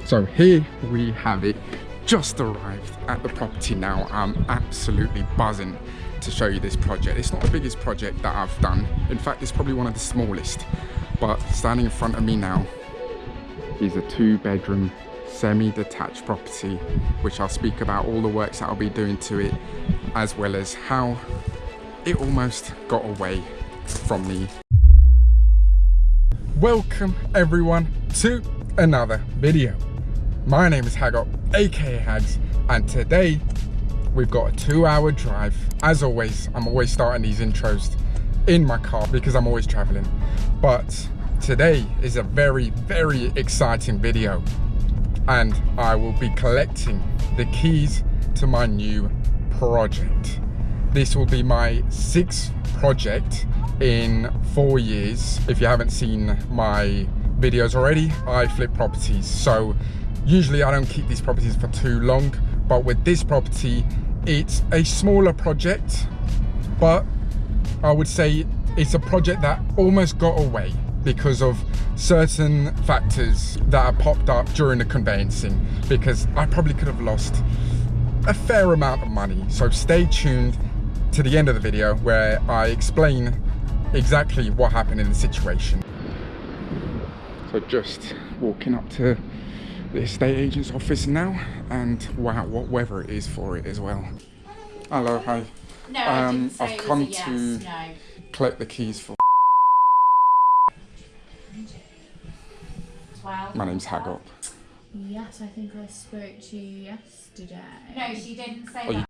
So here we have it, just arrived at the property now. I'm absolutely buzzing to show you this project. It's not the biggest project that I've done. In fact, it's probably one of the smallest. But standing in front of me now is a 2-bedroom semi-detached property, which I'll speak about all the works that I'll be doing to it, as well as how it almost got away from me. Welcome everyone to another video. My name is Hagop, aka Hags, and today we've got a 2-hour drive. As always, I'm always starting these intros in my car because I'm always traveling. But today is a very, very exciting video, and I will be collecting the keys to my new project. This will be my 6th project in 4 years. If you haven't seen my videos already, I flip properties, so usually I don't keep these properties for too long, but with this property it's a smaller project, but I would say it's a project that almost got away because of certain factors that have popped up during the conveyancing, because I probably could have lost a fair amount of money. So stay tuned to the end of the video where I explain exactly what happened in the situation. So just walking up to the estate agent's office now, and wow, what weather it is for it as well. Hello, hi. No, I didn't say I've come yes, to no. collect the keys for. My name's Hagop. Yes, I think I spoke to you yesterday. No, she didn't say Oh, that.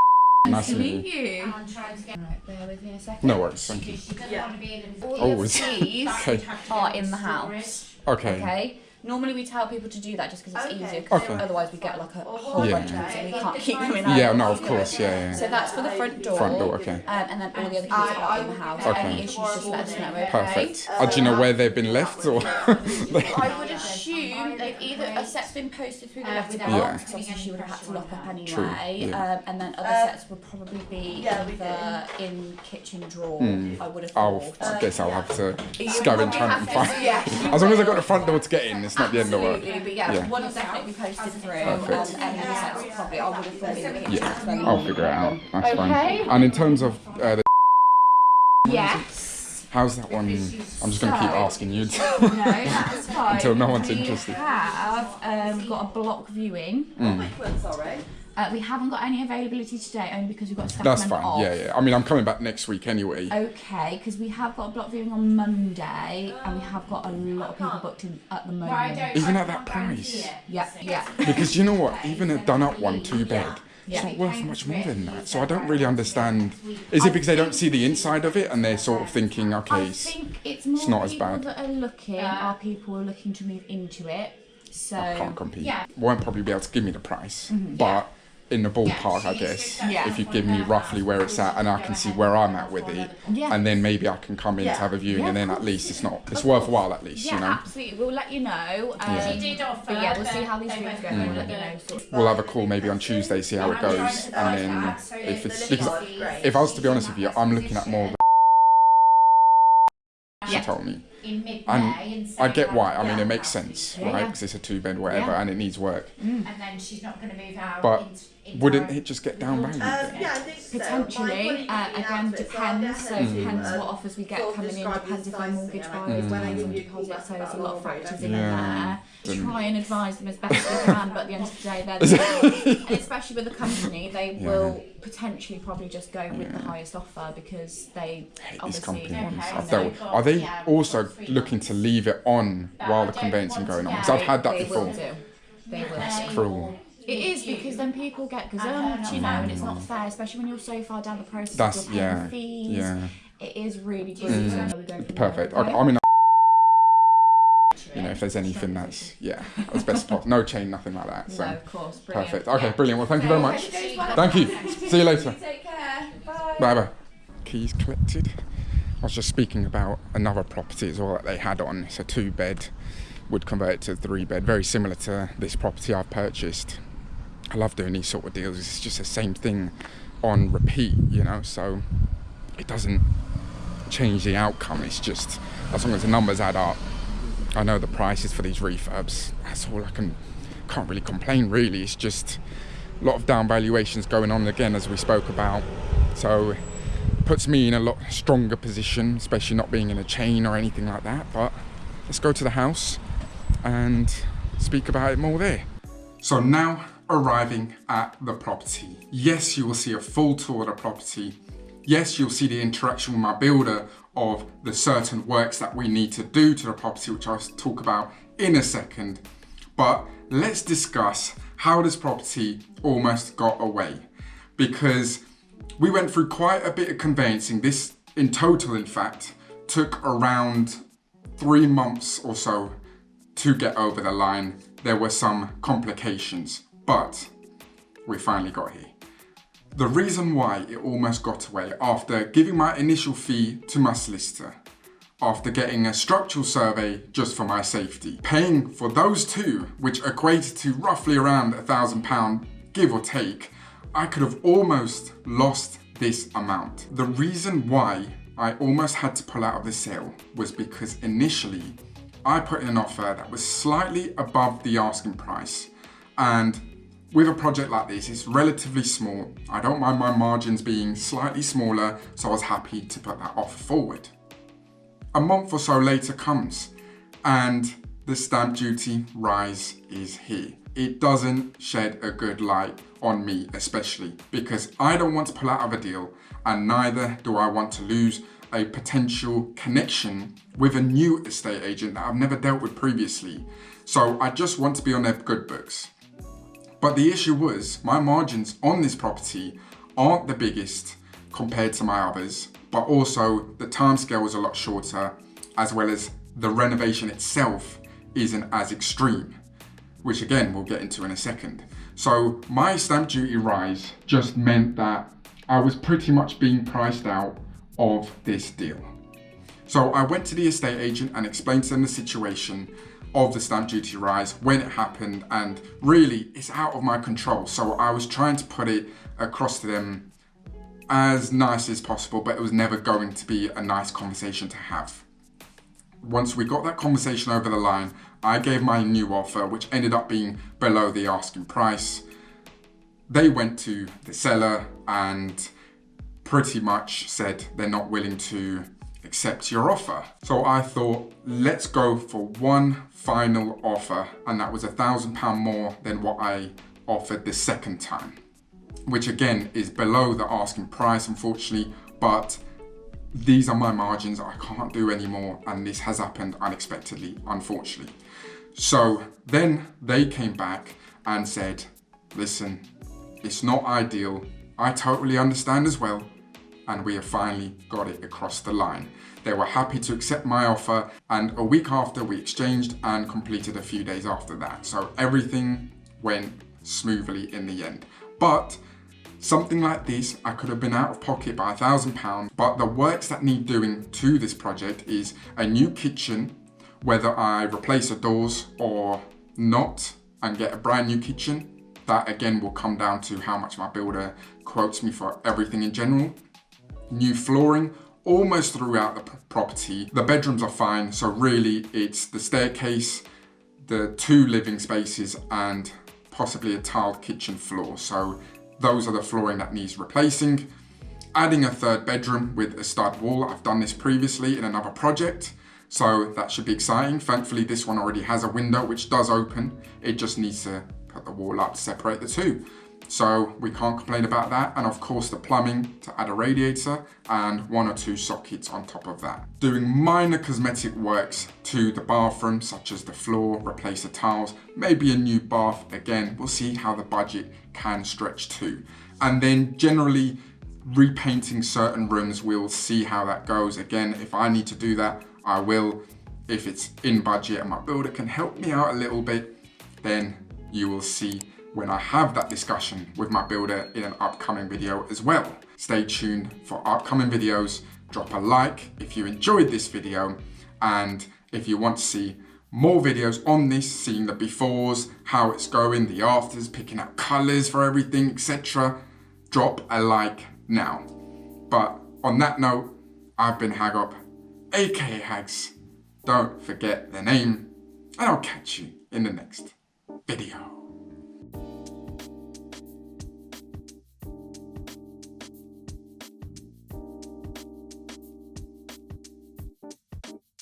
Nice to meet you. you. I'm trying to get Right, bear with me a second. No worries, thank you. she doesn't want to be in All Oh, your is- keys Okay. are in the house. Okay. Okay. Normally we tell people to do that just because it's easier. 'Cause Okay. otherwise we get like a whole Yeah. bunch of them, so we can't keep them in our Yeah, no, of course, yeah, So that's for the front door. Front door, okay. And then all the other keys are in the house. Okay. Any issues, just let us know. Okay. Perfect. Do you know where they've been left, or? I would assume they've either a set's been posted through the letterbox, Yeah. because obviously she would have had to lock up anyway. True, yeah. And then other sets would probably be either in kitchen drawer. I would have thought. I guess I'll have to scavenge hunt and find. As long as I got the front door to get in, it's not the end of the world. Absolutely, but yeah, Yeah. one is definitely posted through, Perfect. and the other sets probably I would have thought in the kitchen. Yeah, I'll figure it out. That's Okay. fine. And in terms of the, Yes. how's that one? I'm just gonna keep asking you No, that's fine. until no one's interested. We have got a block viewing. We haven't got any availability today, only because we've got a staff That's member fine. off. Yeah. I mean, I'm coming back next week anyway. Okay, because we have got a block viewing on Monday, and we have got a lot of people booked in at the moment. Even at that price. Yeah. Because you know what? Even a done-up one, 2-bed, it's Yeah. not worth much more than that. So I don't really understand. Is it because they don't see the inside of it and they're sort of thinking, okay, I think it's more not as people bad. that are looking, are people who are looking to move into it. So I can't compete. Won't probably be able to give me the price, but in the ballpark, I guess, Yeah. if you give me roughly where it's at and I can see where I'm at with it, Yeah. and then maybe I can come in to have a viewing, and then at least it's worthwhile at least, yeah, you know. absolutely. We'll let you know. She did offer, But yeah, we'll see how these things go. We'll let you know. Sort of. We'll have a call maybe on Tuesday, see how it goes, and then if it's because if I was to be honest with you, I'm looking at more. She told me. in mid-May And I get why. I mean, it makes sense, right? Because it's a 2-bed, whatever, and it needs work. and then she's not going to move out. But wouldn't it just get downvalued? Yeah, I think so. Potentially, again, depends. So Mm. depends what offers we get coming in. Depends if they're mortgage buyers, depends on deposit. So there's a lot of factors in there. Try and advise them as best we can, but at the end of the day, and especially with the company, they will potentially probably just go with the highest offer because they These obviously companies, want I've to dealt with. Are they also looking to leave it on while the conveyancing going on? Because I've had that They will before. do. They will. It's cruel. It is because then people get gazumped, you know, and it's not fair, especially when you're so far down the process. That's you're paying fees. yeah. It is really good. So we go from Perfect. there, okay? I mean, know, if there's anything that's, as best possible. No chain, nothing like that. So. No, of course, brilliant. Perfect. Okay, brilliant. Well, thank you very much. Thank you. See you later. Take care. Bye. Bye-bye. Keys collected. I was just speaking about another property as well that they had on. It's a 2-bed, would convert it to a 3-bed, very similar to this property I've purchased. I love doing these sort of deals. It's just the same thing on repeat, you know, so it doesn't change the outcome. It's just, as long as the numbers add up, I know the prices for these refurbs, that's all can't really complain really. It's just a lot of down valuations going on again, as we spoke about. So it puts me in a lot stronger position, especially not being in a chain or anything like that. But let's go to the house and speak about it more there. So now arriving at the property. Yes, you will see a full tour of the property. Yes, you'll see the interaction with my builder of the certain works that we need to do to the property, which I'll talk about in a second. But let's discuss how this property almost got away, because we went through quite a bit of conveyancing. This in total, in fact, took around 3 months or so to get over the line. There were some complications, but we finally got here. The reason why it almost got away, after giving my initial fee to my solicitor, after getting a structural survey just for my safety, paying for those two, which equated to roughly around £1,000, give or take, I could have almost lost this amount. The reason why I almost had to pull out of the sale was because initially I put in an offer that was slightly above the asking price, and with a project like this, it's relatively small. I don't mind my margins being slightly smaller, so I was happy to put that offer forward. A month or so later comes, and the stamp duty rise is here. It doesn't shed a good light on me, especially because I don't want to pull out of a deal, and neither do I want to lose a potential connection with a new estate agent that I've never dealt with previously. So I just want to be on their good books. But the issue was, my margins on this property aren't the biggest compared to my others, but also the timescale was a lot shorter, as well as the renovation itself isn't as extreme, which again we'll get into in a second. So my stamp duty rise just meant that I was pretty much being priced out of this deal. So I went to the estate agent and explained to them the situation of the stamp duty rise, when it happened, and really it's out of my control. So I was trying to put it across to them as nice as possible, but it was never going to be a nice conversation to have. Once we got that conversation over the line, I gave my new offer, which ended up being below the asking price. They went to the seller and pretty much said they're not willing to accept your offer. So I thought, let's go for one final offer, and that was £1,000 more than what I offered the second time, which again is below the asking price, unfortunately, but these are my margins. I can't do any more, and this has happened unexpectedly, unfortunately. So then they came back and said, listen, it's not ideal. I totally understand as well, and we have finally got it across the line. They were happy to accept my offer, and a week after we exchanged and completed a few days after that. So everything went smoothly in the end. But something like this, I could have been out of pocket by £1,000, but the works that need doing to this project is a new kitchen, whether I replace the doors or not and get a brand new kitchen. That again will come down to how much my builder quotes me for everything in general. New flooring almost throughout the property. The bedrooms are fine, so really it's the staircase, the 2 living spaces, and possibly a tiled kitchen floor. So those are the flooring that needs replacing. Adding a 3rd bedroom with a stud wall. I've done this previously in another project, so that should be exciting. Thankfully this one already has a window which does open. It just needs to put the wall up to separate the 2. So we can't complain about that. And of course the plumbing to add a radiator and 1 or 2 sockets on top of that. Doing minor cosmetic works to the bathroom, such as the floor, replace the tiles, maybe a new bath. Again, we'll see how the budget can stretch to. And then generally repainting certain rooms, we'll see how that goes. Again, if I need to do that, I will. if it's in budget and my builder can help me out a little bit, then you will see when I have that discussion with my builder in an upcoming video as well. Stay tuned for upcoming videos. Drop a like if you enjoyed this video, and if you want to see more videos on this, seeing the befores, how it's going, the afters, picking out colours for everything, etc., drop a like now. But on that note, I've been Hagop, aka Hags. Don't forget the name, and I'll catch you in the next video.